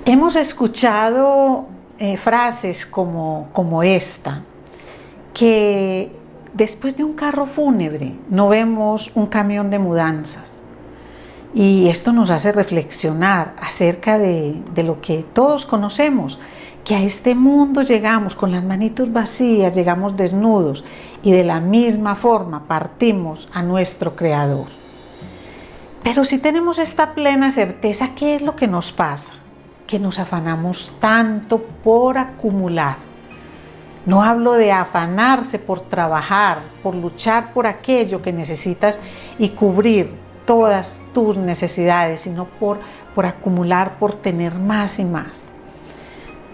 Hemos escuchado frases como esta, que después de un carro fúnebre no vemos un camión de mudanzas. Y esto nos hace reflexionar acerca de lo que todos conocemos, que a este mundo llegamos con las manitos vacías, llegamos desnudos y de la misma forma partimos a nuestro Creador. Pero si tenemos esta plena certeza, ¿qué es lo que nos pasa? Que nos afanamos tanto por acumular. No hablo de afanarse por trabajar, por luchar por aquello que necesitas y cubrir todas tus necesidades, sino por acumular, por tener más y más.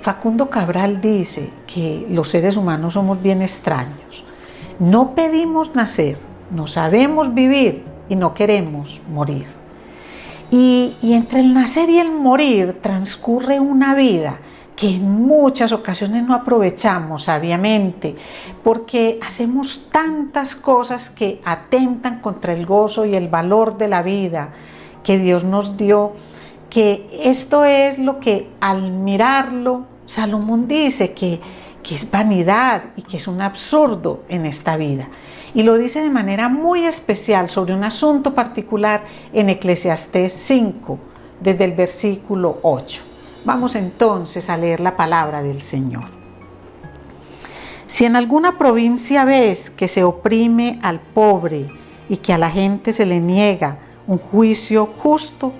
Facundo Cabral dice que los seres humanos somos bien extraños. No pedimos nacer, no sabemos vivir y no queremos morir. Y entre el nacer y el morir transcurre una vida que en muchas ocasiones no aprovechamos sabiamente, porque hacemos tantas cosas que atentan contra el gozo y el valor de la vida que Dios nos dio, que esto es lo que al mirarlo Salomón dice que es vanidad y que es un absurdo en esta vida. Y lo dice de manera muy especial sobre un asunto particular en Eclesiastés 5, desde el versículo 8. Vamos entonces a leer la palabra del Señor. Si en alguna provincia ves que se oprime al pobre y que a la gente se le niega un juicio justo,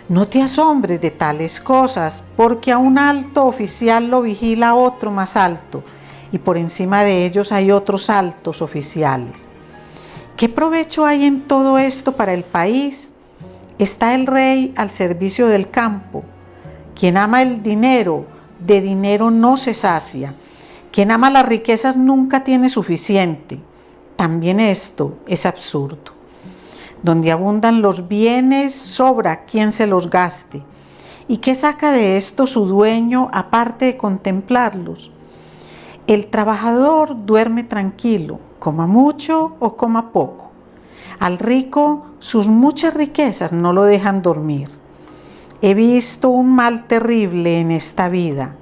no te asombres de tales cosas, porque a un alto oficial lo vigila otro más alto, y por encima de ellos hay otros altos oficiales. ¿Qué provecho hay en todo esto para el país? Está el rey al servicio del campo. Quien ama el dinero, de dinero no se sacia. Quien ama las riquezas nunca tiene suficiente. También esto es absurdo. Donde abundan los bienes, sobra quien se los gaste. ¿Y qué saca de esto su dueño aparte de contemplarlos? El trabajador duerme tranquilo, coma mucho o coma poco. Al rico sus muchas riquezas no lo dejan dormir. He visto un mal terrible en esta vida,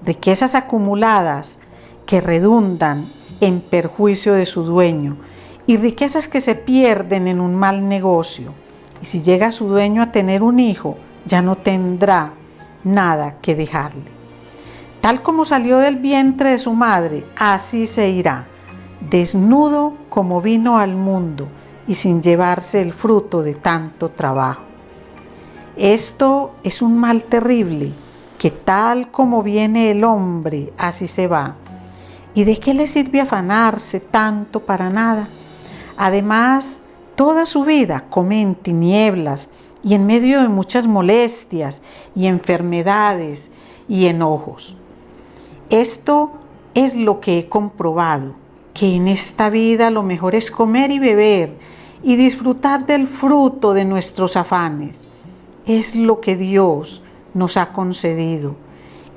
riquezas acumuladas que redundan en perjuicio de su dueño y riquezas que se pierden en un mal negocio. Y si llega su dueño a tener un hijo, ya no tendrá nada que dejarle. Tal como salió del vientre de su madre, así se irá, desnudo como vino al mundo y sin llevarse el fruto de tanto trabajo. Esto es un mal terrible, que tal como viene el hombre, así se va. ¿Y de qué le sirve afanarse tanto para nada? Además, toda su vida come en tinieblas y en medio de muchas molestias y enfermedades y enojos. Esto es lo que he comprobado, que en esta vida lo mejor es comer y beber y disfrutar del fruto de nuestros afanes. Es lo que Dios nos ha concedido,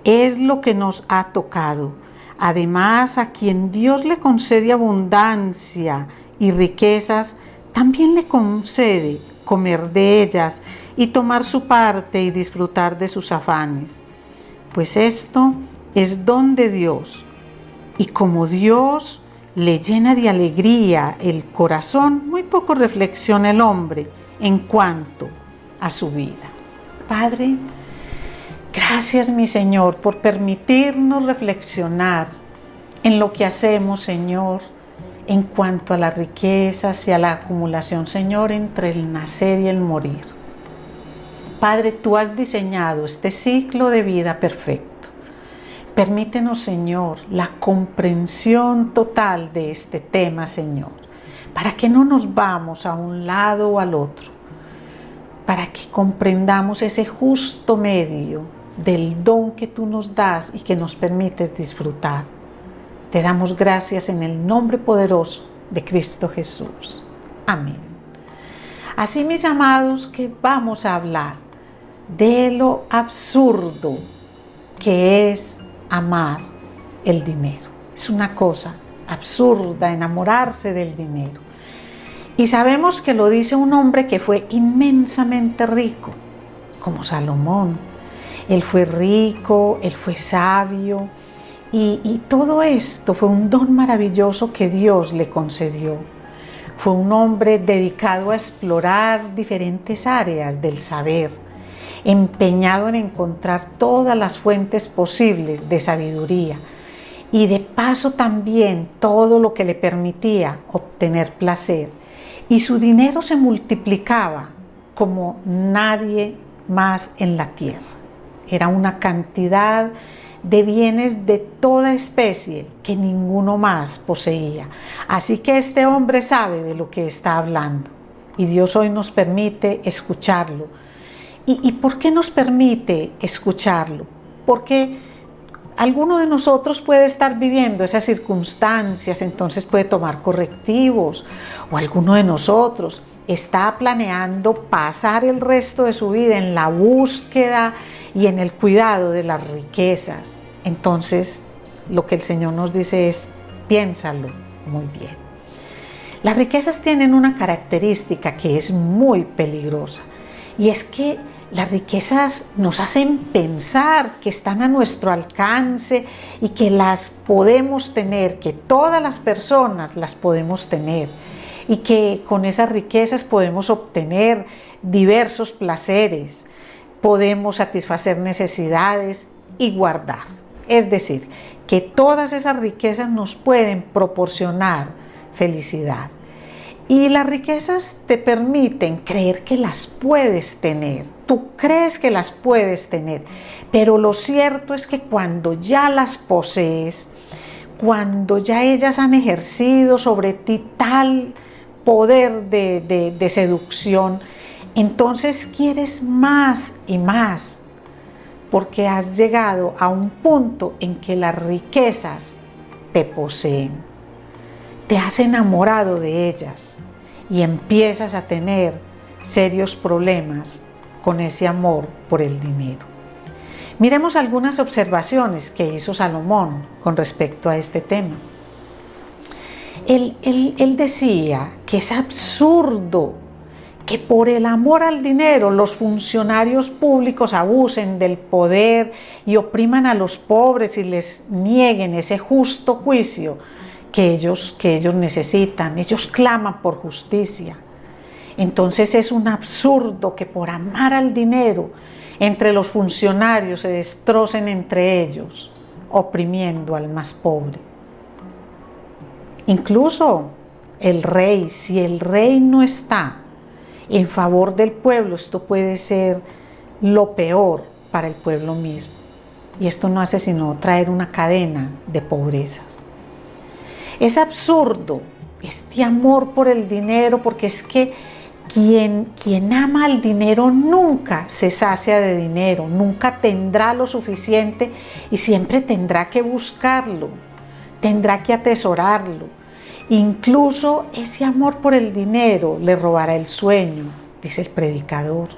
es lo que nos ha tocado. Además, a quien Dios le concede abundancia y riquezas, también le concede comer de ellas y tomar su parte y disfrutar de sus afanes. Pues esto es don de Dios, y como Dios le llena de alegría el corazón, muy poco reflexiona el hombre en cuanto a su vida. Padre, gracias mi Señor por permitirnos reflexionar en lo que hacemos, Señor, en cuanto a las riquezas y a la acumulación, Señor, entre el nacer y el morir. Padre, tú has diseñado este ciclo de vida perfecto. Permítenos, Señor, la comprensión total de este tema, Señor, para que no nos vamos a un lado o al otro, para que comprendamos ese justo medio del don que tú nos das y que nos permites disfrutar. Te damos gracias en el nombre poderoso de Cristo Jesús. Amén. Así, mis amados, que vamos a hablar de lo absurdo que es amar el dinero. Es una cosa absurda enamorarse del dinero. Y sabemos que lo dice un hombre que fue inmensamente rico, como Salomón. Él fue rico, él fue sabio y todo esto fue un don maravilloso que Dios le concedió. Fue un hombre dedicado a explorar diferentes áreas del saber, empeñado en encontrar todas las fuentes posibles de sabiduría y de paso también todo lo que le permitía obtener placer. Y su dinero se multiplicaba como nadie más en la tierra. Era una cantidad de bienes de toda especie que ninguno más poseía. Así que este hombre sabe de lo que está hablando y Dios hoy nos permite escucharlo. ¿Y por qué nos permite escucharlo? Porque alguno de nosotros puede estar viviendo esas circunstancias, entonces puede tomar correctivos, o alguno de nosotros está planeando pasar el resto de su vida en la búsqueda y en el cuidado de las riquezas. Entonces, lo que el Señor nos dice es, piénsalo muy bien. Las riquezas tienen una característica que es muy peligrosa, y es que las riquezas nos hacen pensar que están a nuestro alcance y que las podemos tener, que todas las personas las podemos tener y que con esas riquezas podemos obtener diversos placeres, podemos satisfacer necesidades y guardar. Es decir, que todas esas riquezas nos pueden proporcionar felicidad. Y las riquezas te permiten creer que las puedes tener. Tú crees que las puedes tener, pero lo cierto es que cuando ya las posees, cuando ya ellas han ejercido sobre ti tal poder de seducción, entonces quieres más y más, porque has llegado a un punto en que las riquezas te poseen. Te has enamorado de ellas y empiezas a tener serios problemas con ese amor por el dinero. Miremos algunas observaciones que hizo Salomón con respecto a este tema. Él decía que es absurdo que por el amor al dinero los funcionarios públicos abusen del poder y opriman a los pobres y les nieguen ese justo juicio que ellos necesitan. Ellos claman por justicia. Entonces es un absurdo que por amar al dinero entre los funcionarios se destrocen entre ellos, oprimiendo al más pobre. Incluso el rey, si el rey no está en favor del pueblo, esto puede ser lo peor para el pueblo mismo. Y esto no hace sino traer una cadena de pobrezas. Es absurdo este amor por el dinero, porque es que quien ama al dinero nunca se sacia de dinero, nunca tendrá lo suficiente y siempre tendrá que buscarlo, tendrá que atesorarlo. Incluso ese amor por el dinero le robará el sueño, dice el predicador.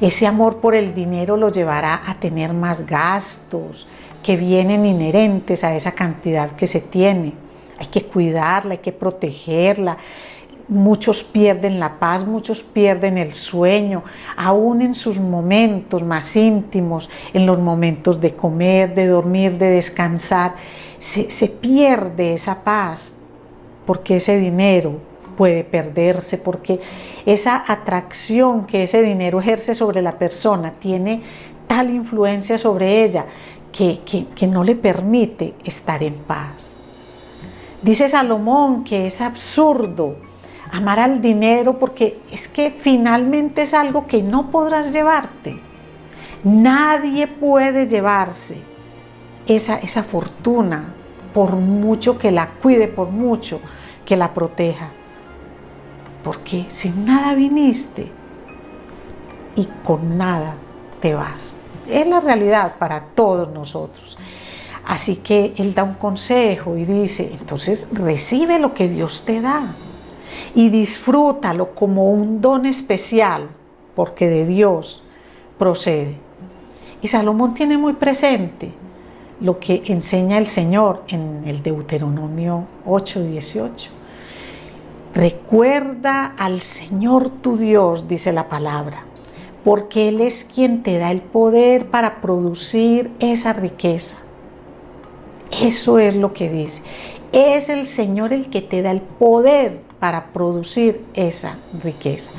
Ese amor por el dinero lo llevará a tener más gastos que vienen inherentes a esa cantidad que se tiene. Hay que cuidarla, hay que protegerla. Muchos pierden la paz, muchos pierden el sueño, aún en sus momentos más íntimos, en los momentos de comer, de dormir, de descansar. Se pierde esa paz porque ese dinero puede perderse, porque esa atracción que ese dinero ejerce sobre la persona tiene tal influencia sobre ella que no le permite estar en paz. Dice Salomón que es absurdo amar al dinero porque es que finalmente es algo que no podrás llevarte. Nadie puede llevarse esa fortuna por mucho que la cuide, por mucho que la proteja. Porque sin nada viniste y con nada te vas. Es la realidad para todos nosotros. Así que él da un consejo y dice, entonces recibe lo que Dios te da y disfrútalo como un don especial, porque de Dios procede. Y Salomón tiene muy presente lo que enseña el Señor en el Deuteronomio 8:18. Recuerda al Señor tu Dios, dice la palabra, porque Él es quien te da el poder para producir esa riqueza. Eso es lo que dice. Es el Señor el que te da el poder para producir esa riqueza.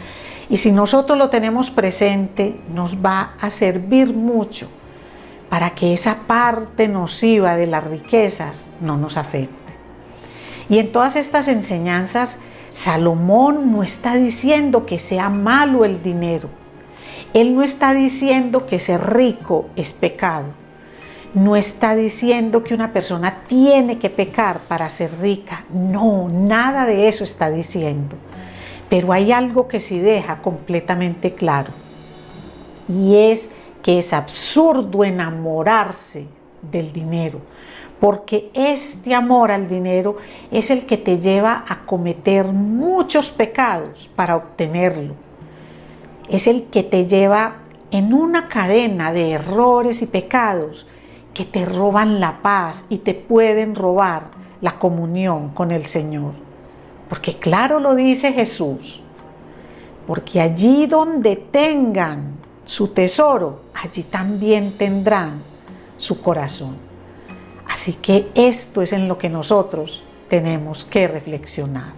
Y si nosotros lo tenemos presente, nos va a servir mucho para que esa parte nociva de las riquezas no nos afecte. Y en todas estas enseñanzas, Salomón no está diciendo que sea malo el dinero. Él no está diciendo que ser rico es pecado. No está diciendo que una persona tiene que pecar para ser rica. No, nada de eso está diciendo. Pero hay algo que sí deja completamente claro. Y es que es absurdo enamorarse del dinero. Porque este amor al dinero es el que te lleva a cometer muchos pecados para obtenerlo. Es el que te lleva en una cadena de errores y pecados que te roban la paz y te pueden robar la comunión con el Señor. Porque claro lo dice Jesús, porque allí donde tengan su tesoro, allí también tendrán su corazón. Así que esto es en lo que nosotros tenemos que reflexionar.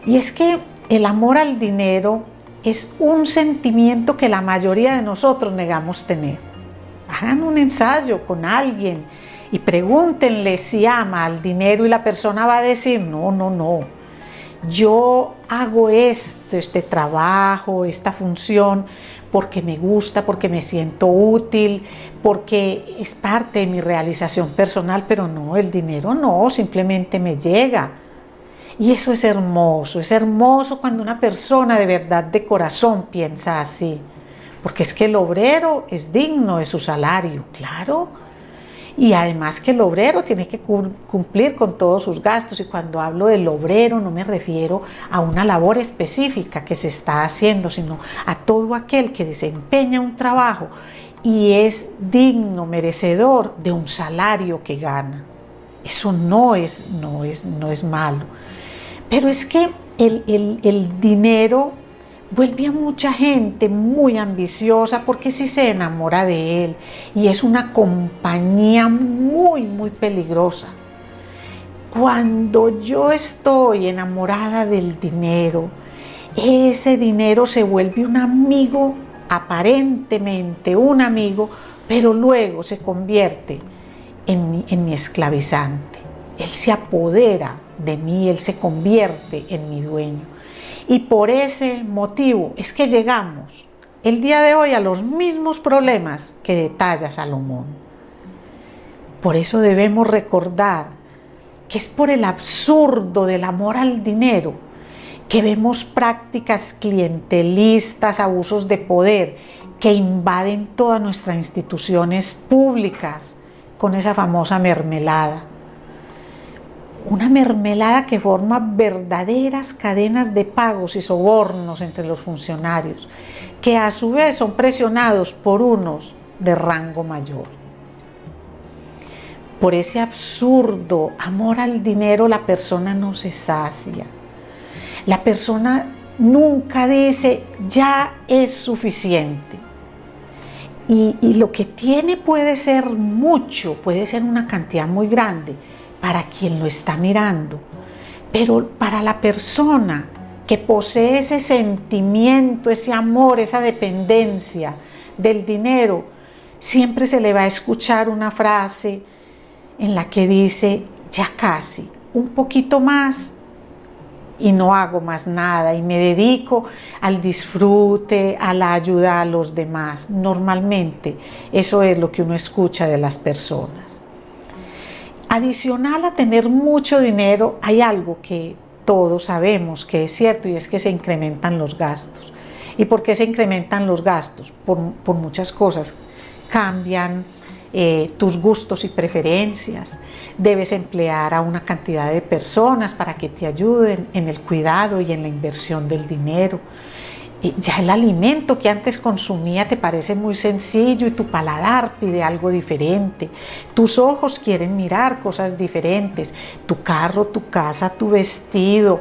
Y es que el amor al dinero es un sentimiento que la mayoría de nosotros negamos tener. Hagan un ensayo con alguien y pregúntenle si ama al dinero y la persona va a decir, no. Yo hago este trabajo, esta función porque me gusta, porque me siento útil, porque es parte de mi realización personal, pero no, el dinero no, simplemente me llega. Y eso es hermoso cuando una persona de verdad de corazón piensa así. Porque es que el obrero es digno de su salario, claro. Y además que el obrero tiene que cumplir con todos sus gastos. Y cuando hablo del obrero no me refiero a una labor específica que se está haciendo, sino a todo aquel que desempeña un trabajo y es digno, merecedor de un salario que gana. Eso no es malo. Pero es que el dinero vuelve a mucha gente muy ambiciosa porque sí se enamora de él y es una compañía muy peligrosa. Cuando yo estoy enamorada del dinero, ese dinero se vuelve un amigo, aparentemente un amigo, pero luego se convierte en mi esclavizante. Él se apodera de mí, él se convierte en mi dueño. Y por ese motivo es que llegamos el día de hoy a los mismos problemas que detalla Salomón. Por eso debemos recordar que es por el absurdo del amor al dinero que vemos prácticas clientelistas, abusos de poder que invaden todas nuestras instituciones públicas con esa famosa mermelada. Una mermelada que forma verdaderas cadenas de pagos y sobornos entre los funcionarios, que a su vez son presionados por unos de rango mayor. Por ese absurdo amor al dinero, la persona no se sacia. La persona nunca dice, ya es suficiente. Y lo que tiene puede ser mucho, puede ser una cantidad muy grande, para quien lo está mirando, pero para la persona que posee ese sentimiento, ese amor, esa dependencia del dinero, siempre se le va a escuchar una frase en la que dice, ya casi, un poquito más y no hago más nada y me dedico al disfrute, a la ayuda a los demás. Normalmente eso es lo que uno escucha de las personas. Adicional a tener mucho dinero, hay algo que todos sabemos que es cierto y es que se incrementan los gastos. ¿Y por qué se incrementan los gastos? Por muchas cosas. Cambian tus gustos y preferencias. Debes emplear a una cantidad de personas para que te ayuden en el cuidado y en la inversión del dinero. Ya el alimento que antes consumía te parece muy sencillo y tu paladar pide algo diferente. Tus ojos quieren mirar cosas diferentes. Tu carro, tu casa, tu vestido.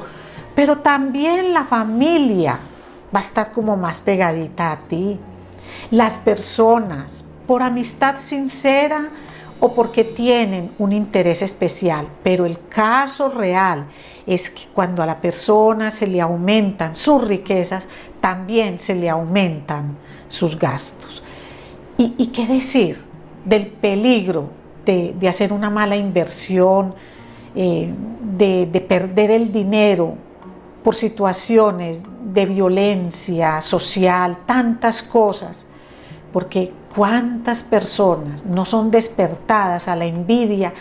Pero también la familia va a estar como más pegadita a ti. Las personas, por amistad sincera o porque tienen un interés especial, pero el caso real es que cuando a la persona se le aumentan sus riquezas, también se le aumentan sus gastos. ¿Y qué decir del peligro de hacer una mala inversión, de perder el dinero por situaciones de violencia social, tantas cosas? Porque cuántas personas no son despertadas a la envidia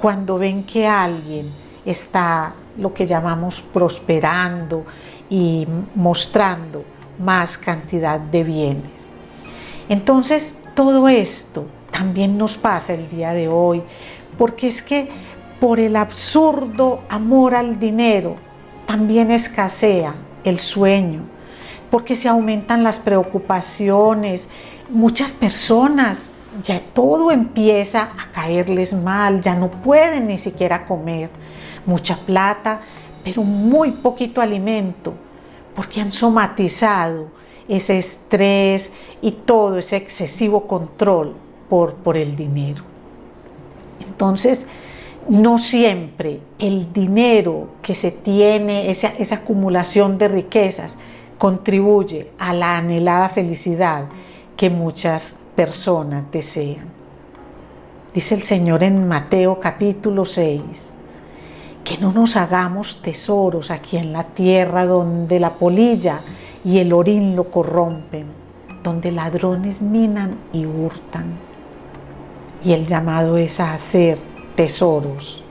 cuando ven que alguien está lo que llamamos prosperando y mostrando más cantidad de bienes. Entonces, todo esto también nos pasa el día de hoy, porque es que por el absurdo amor al dinero también escasea el sueño, porque se aumentan las preocupaciones. Muchas personas ya todo empieza a caerles mal, ya no pueden ni siquiera comer. Mucha plata, pero muy poquito alimento, porque han somatizado ese estrés y todo ese excesivo control por el dinero. Entonces, no siempre el dinero que se tiene, esa acumulación de riquezas, contribuye a la anhelada felicidad que muchas personas desean. Dice el Señor en Mateo capítulo 6, que no nos hagamos tesoros aquí en la tierra donde la polilla y el orín lo corrompen, donde ladrones minan y hurtan. Y el llamado es a hacer tesoros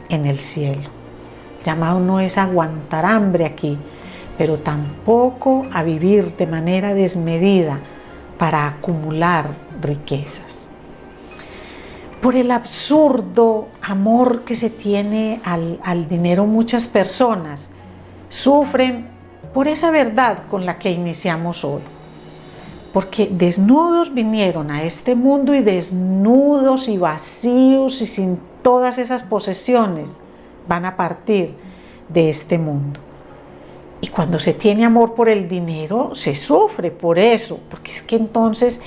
en el cielo. El llamado no es a aguantar hambre aquí, pero tampoco a vivir de manera desmedida para acumular riquezas. Por el absurdo amor que se tiene al dinero, muchas personas sufren por esa verdad con la que iniciamos hoy. Porque desnudos vinieron a este mundo y desnudos y vacíos y sin todas esas posesiones van a partir de este mundo. Y cuando se tiene amor por el dinero, se sufre por eso, porque es que entonces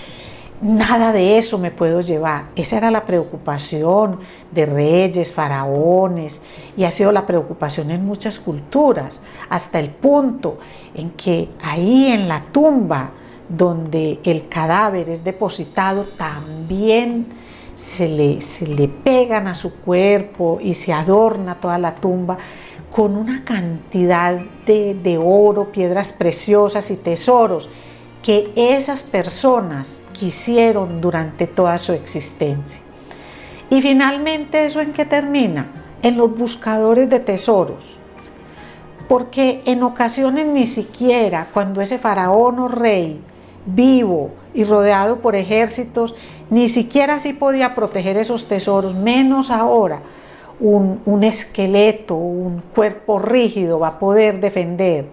nada de eso me puedo llevar. Esa era la preocupación de reyes, faraones, y ha sido la preocupación en muchas culturas, hasta el punto en que ahí en la tumba donde el cadáver es depositado, también se le pegan a su cuerpo y se adorna toda la tumba con una cantidad de oro, piedras preciosas y tesoros que esas personas quisieron durante toda su existencia. Y finalmente, ¿eso en qué termina? En los buscadores de tesoros. Porque en ocasiones ni siquiera cuando ese faraón o rey vivo y rodeado por ejércitos, ni siquiera así podía proteger esos tesoros, menos ahora un esqueleto, un cuerpo rígido va a poder defender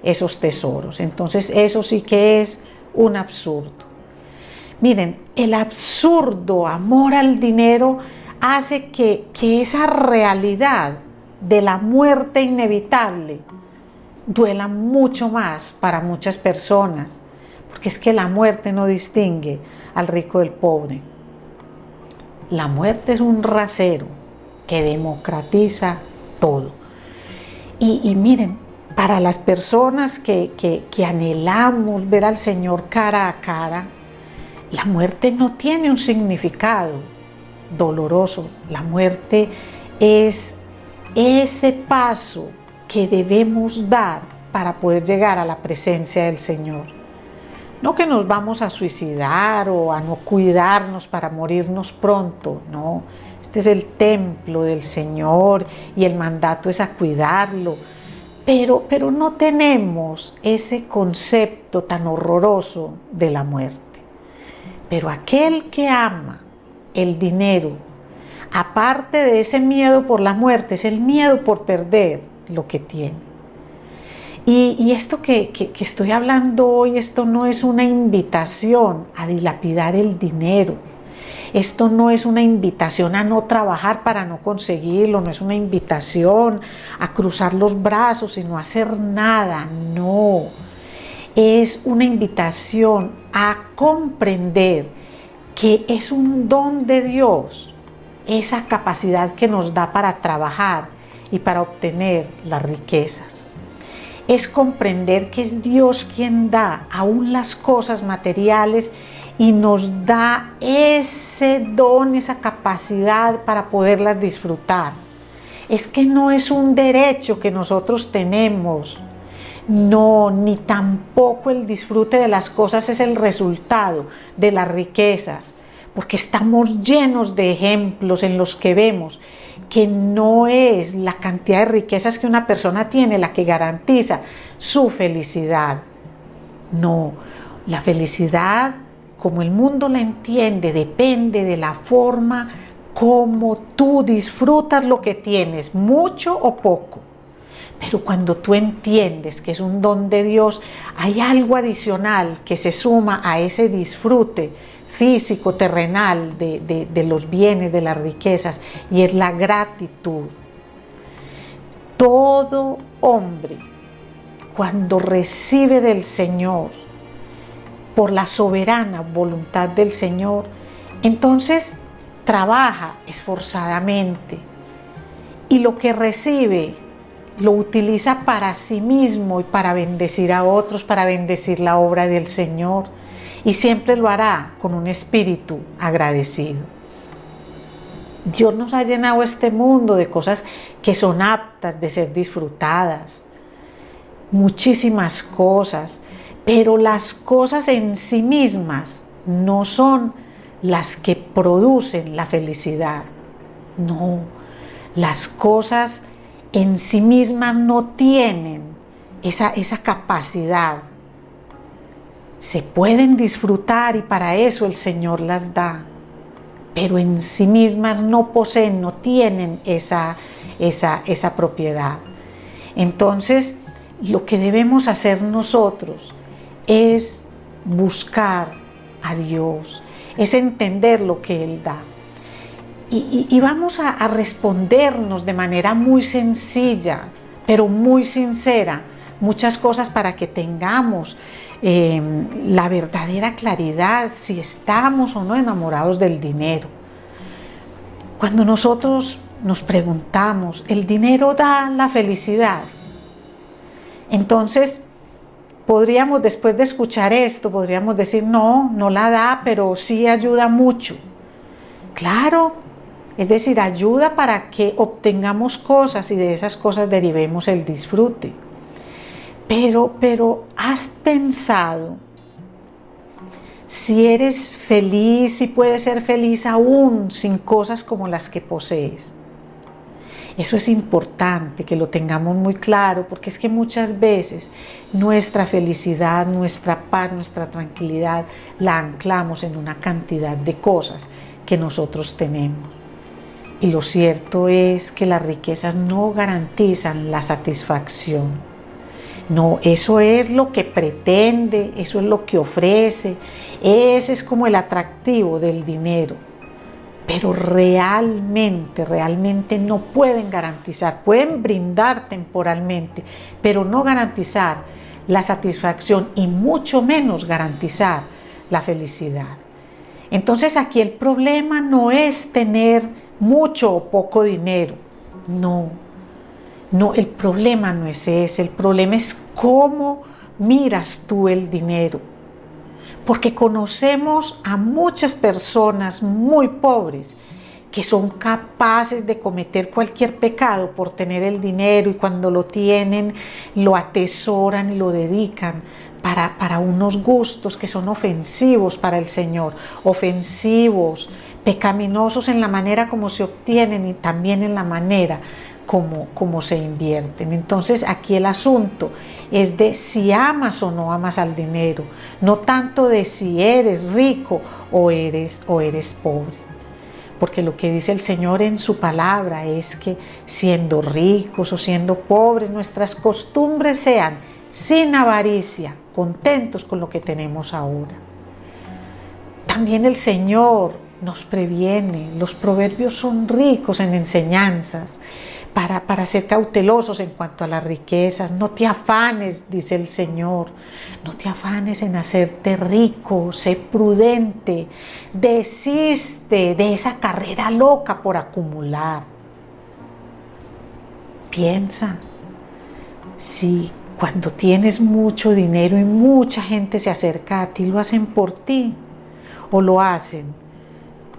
esos tesoros. Entonces eso sí que es un absurdo. Miren, el absurdo amor al dinero hace que esa realidad de la muerte inevitable duela mucho más para muchas personas, porque es que la muerte no distingue al rico del pobre. La muerte es un rasero que democratiza todo. Y miren, para las personas que anhelamos ver al Señor cara a cara, la muerte no tiene un significado doloroso. La muerte es ese paso que debemos dar para poder llegar a la presencia del Señor. No que nos vamos a suicidar o a no cuidarnos para morirnos pronto, no. Este es el templo del Señor y el mandato es a cuidarlo. Pero no tenemos ese concepto tan horroroso de la muerte. Pero aquel que ama el dinero, aparte de ese miedo por la muerte, es el miedo por perder lo que tiene. Y esto que estoy hablando hoy, esto no es una invitación a dilapidar el dinero. Esto no es una invitación a no trabajar para no conseguirlo, no es una invitación a cruzar los brazos y no hacer nada, no. es una invitación a comprender que es un don de Dios, esa capacidad que nos da para trabajar y para obtener las riquezas. Es comprender que es Dios quien da aún las cosas materiales y nos da ese don, esa capacidad para poderlas disfrutar. Es que no es un derecho que nosotros tenemos, no, ni tampoco el disfrute de las cosas es el resultado de las riquezas, porque estamos llenos de ejemplos en los que vemos que no es la cantidad de riquezas que una persona tiene la que garantiza su felicidad. No, la felicidad, como el mundo la entiende, depende de la forma como tú disfrutas lo que tienes, mucho o poco. Pero cuando tú entiendes que es un don de Dios, hay algo adicional que se suma a ese disfrute físico, terrenal, de los bienes, de las riquezas, y es la gratitud. Todo hombre, cuando recibe del Señor, por la soberana voluntad del Señor, entonces trabaja esforzadamente y lo que recibe lo utiliza para sí mismo y para bendecir a otros, para bendecir la obra del Señor, y siempre lo hará con un espíritu agradecido. Dios nos ha llenado este mundo de cosas que son aptas de ser disfrutadas, muchísimas cosas, pero las cosas en sí mismas no son las que producen la felicidad. No, las cosas en sí mismas no tienen esa capacidad. Se pueden disfrutar y para eso el Señor las da, pero en sí mismas no poseen, no tienen esa propiedad. Entonces, lo que debemos hacer nosotros es buscar a Dios, es entender lo que Él da. Y vamos a respondernos de manera muy sencilla, pero muy sincera, muchas cosas para que tengamos la verdadera claridad si estamos o no enamorados del dinero. Cuando nosotros nos preguntamos, ¿el dinero da la felicidad? Entonces, podríamos, después de escuchar esto, podríamos decir, no, no la da, pero sí ayuda mucho. Claro, es decir, ayuda para que obtengamos cosas y de esas cosas derivemos el disfrute. Pero ¿has pensado si eres feliz y puedes ser feliz aún sin cosas como las que posees? Eso es importante que lo tengamos muy claro, porque es que muchas veces nuestra felicidad, nuestra paz, nuestra tranquilidad la anclamos en una cantidad de cosas que nosotros tenemos. Y lo cierto es que las riquezas no garantizan la satisfacción. No, eso es lo que pretende, eso es lo que ofrece, ese es como el atractivo del dinero. Pero realmente no pueden garantizar, pueden brindar temporalmente, pero no garantizar la satisfacción y mucho menos garantizar la felicidad. Entonces aquí el problema no es tener mucho o poco dinero, no, el problema no es ese, el problema es cómo miras tú el dinero. Porque conocemos a muchas personas muy pobres que son capaces de cometer cualquier pecado por tener el dinero y cuando lo tienen lo atesoran y lo dedican para unos gustos que son ofensivos para el Señor, ofensivos, pecaminosos en la manera como se obtienen y también en la manera como se invierten. Entonces aquí el asunto es de si amas o no amas al dinero, no tanto de si eres rico o eres pobre. Porque lo que dice el Señor en su palabra es que siendo ricos o siendo pobres, nuestras costumbres sean sin avaricia, contentos con lo que tenemos ahora. También el Señor nos previene. Los proverbios son ricos en enseñanzas para ser cautelosos en cuanto a las riquezas. No te afanes, dice el Señor, no te afanes en hacerte rico, sé prudente, desiste de esa carrera loca por acumular. Piensa, si cuando tienes mucho dinero y mucha gente se acerca a ti, lo hacen por ti o lo hacen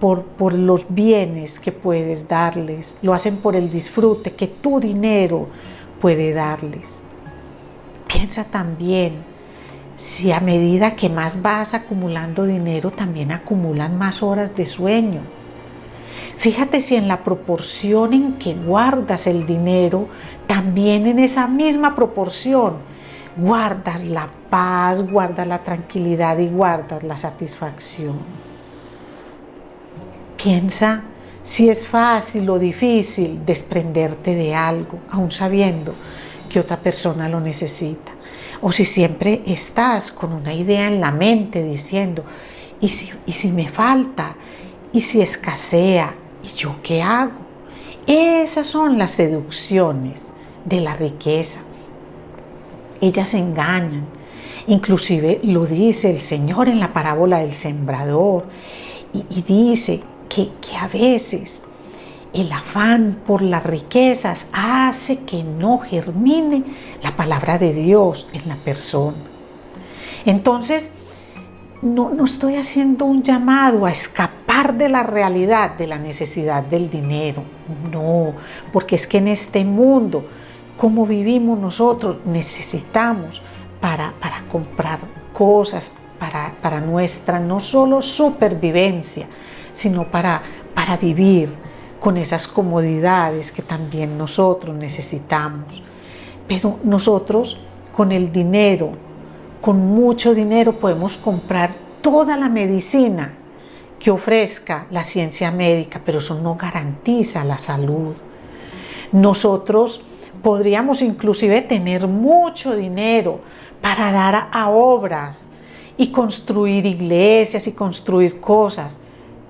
por los bienes que puedes darles, lo hacen por el disfrute que tu dinero puede darles. Piensa también, si a medida que más vas acumulando dinero, también acumulan más horas de sueño. Fíjate si en la proporción en que guardas el dinero, también en esa misma proporción guardas la paz, guardas la tranquilidad y guardas la satisfacción. Piensa si es fácil o difícil desprenderte de algo, aun sabiendo que otra persona lo necesita. O si siempre estás con una idea en la mente diciendo, ¿y si me falta? ¿Y si escasea? ¿Y yo qué hago? Esas son las seducciones de la riqueza. Ellas engañan. Inclusive lo dice el Señor en la parábola del sembrador. Y dice que a veces el afán por las riquezas hace que no germine la palabra de Dios en la persona. Entonces, no estoy haciendo un llamado a escapar de la realidad de la necesidad del dinero. No, porque es que en este mundo, como vivimos nosotros, necesitamos para comprar cosas, para nuestra no solo supervivencia, sino para vivir con esas comodidades que también nosotros necesitamos. Pero nosotros con el dinero, con mucho dinero, podemos comprar toda la medicina que ofrezca la ciencia médica, pero eso no garantiza la salud. Nosotros podríamos inclusive tener mucho dinero para dar a obras y construir iglesias y construir cosas,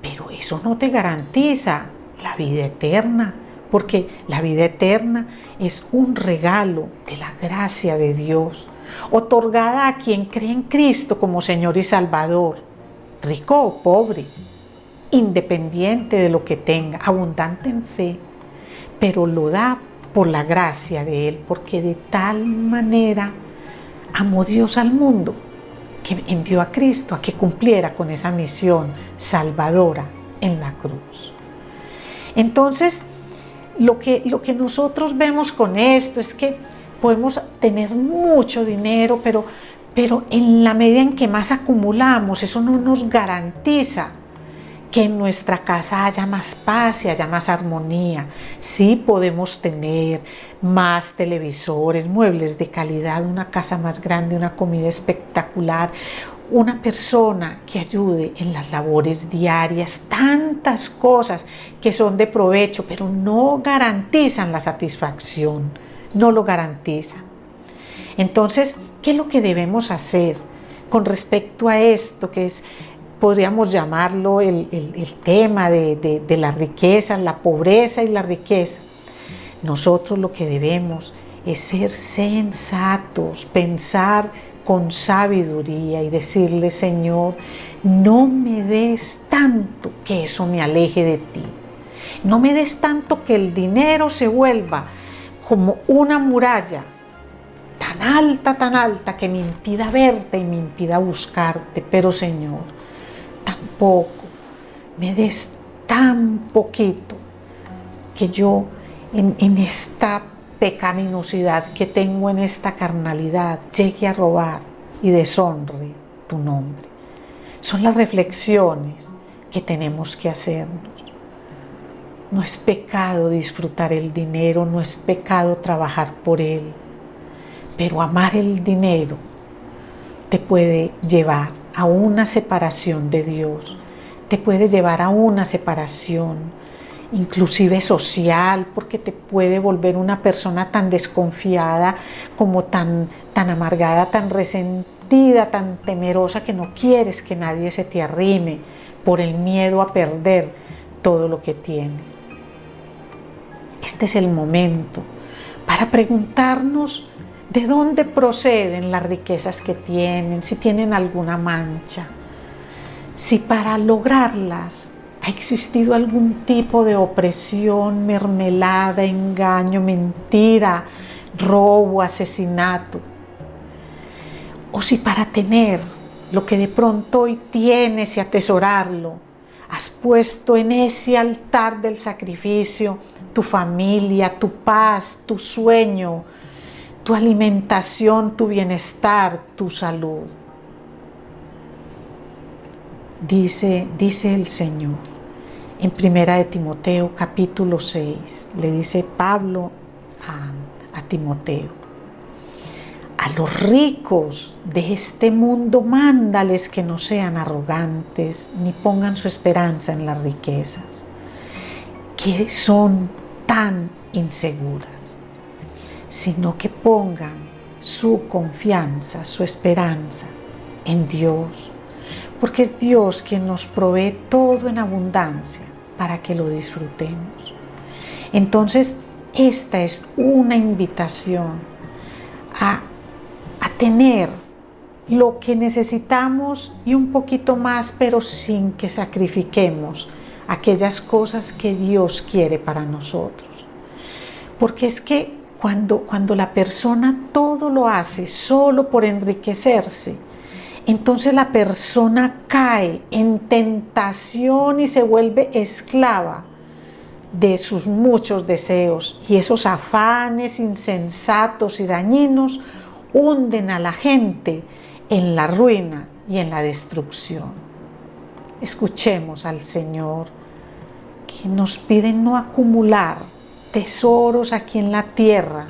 pero eso no te garantiza la vida eterna, porque la vida eterna es un regalo de la gracia de Dios, otorgada a quien cree en Cristo como Señor y Salvador, rico o pobre, independiente de lo que tenga, abundante en fe, pero lo da por la gracia de Él, porque de tal manera amó Dios al mundo que envió a Cristo a que cumpliera con esa misión salvadora en la cruz. Entonces, lo que nosotros vemos con esto es que podemos tener mucho dinero, pero en la medida en que más acumulamos, eso no nos garantiza que en nuestra casa haya más paz y haya más armonía. Sí podemos tener más televisores, muebles de calidad, una casa más grande, una comida espectacular, una persona que ayude en las labores diarias, tantas cosas que son de provecho, pero no garantizan la satisfacción, no lo garantizan. Entonces, ¿qué es lo que debemos hacer con respecto a esto que es, podríamos llamarlo el tema de la riqueza, la pobreza y la riqueza? Nosotros lo que debemos es ser sensatos, pensar con sabiduría y decirle, Señor, no me des tanto que eso me aleje de ti. No me des tanto que el dinero se vuelva como una muralla tan alta que me impida verte y me impida buscarte. Pero Señor, tampoco me des tan poquito que yo en esta pecaminosidad que tengo, en esta carnalidad, llegue a robar y deshonre tu nombre. Son las reflexiones que tenemos que hacernos. No es pecado disfrutar el dinero, no es pecado trabajar por él, pero amar el dinero te puede llevar a una separación de Dios, te puede llevar a una separación inclusive social, porque te puede volver una persona tan desconfiada, como tan amargada, tan resentida, tan temerosa, que no quieres que nadie se te arrime, por el miedo a perder todo lo que tienes. Este es el momento para preguntarnos de dónde proceden las riquezas que tienen, si tienen alguna mancha, si para lograrlas ha existido algún tipo de opresión, mermelada, engaño, mentira, robo, asesinato, o si para tener lo que de pronto hoy tienes y atesorarlo, has puesto en ese altar del sacrificio tu familia, tu paz, tu sueño, tu alimentación, tu bienestar, tu salud. Dice el Señor en 1 Timoteo capítulo 6, le dice Pablo a Timoteo: a los ricos de este mundo mándales que no sean arrogantes ni pongan su esperanza en las riquezas, que son tan inseguras, sino que pongan su confianza, su esperanza en Dios, porque es Dios quien nos provee todo en abundancia para que lo disfrutemos. Entonces, esta es una invitación a tener lo que necesitamos y un poquito más, pero sin que sacrifiquemos aquellas cosas que Dios quiere para nosotros. Porque es que cuando la persona todo lo hace solo por enriquecerse, entonces la persona cae en tentación y se vuelve esclava de sus muchos deseos, y esos afanes insensatos y dañinos hunden a la gente en la ruina y en la destrucción. Escuchemos al Señor, que nos pide no acumular tesoros aquí en la tierra,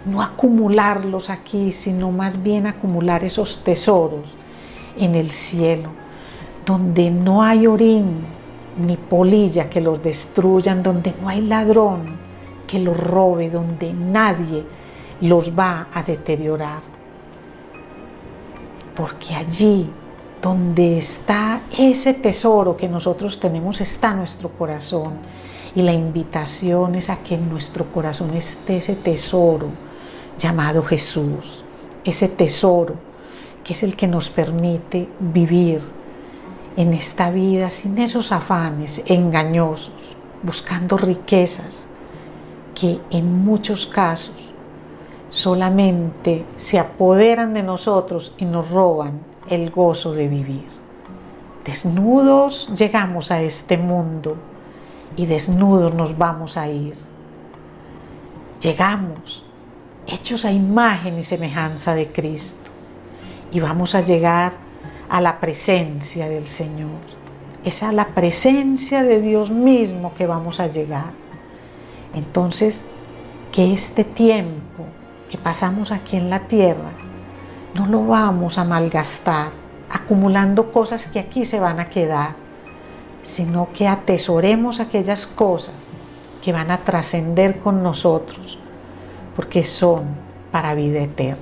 no acumularlos aquí, sino más bien acumular esos tesoros en el cielo, donde no hay orín ni polilla que los destruyan, donde no hay ladrón que los robe, donde nadie los va a deteriorar. Porque allí donde está ese tesoro que nosotros tenemos está nuestro corazón, y la invitación es a que en nuestro corazón esté ese tesoro llamado Jesús, ese tesoro que es el que nos permite vivir en esta vida sin esos afanes engañosos, buscando riquezas que en muchos casos solamente se apoderan de nosotros y nos roban el gozo de vivir. Desnudos llegamos a este mundo y desnudos nos vamos a ir. Llegamos hechos a imagen y semejanza de Cristo, y vamos a llegar a la presencia del Señor. Es a la presencia de Dios mismo que vamos a llegar. Entonces, que este tiempo que pasamos aquí en la tierra no lo vamos a malgastar acumulando cosas que aquí se van a quedar, sino que atesoremos aquellas cosas que van a trascender con nosotros, porque son para vida eterna.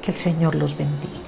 Que el Señor los bendiga.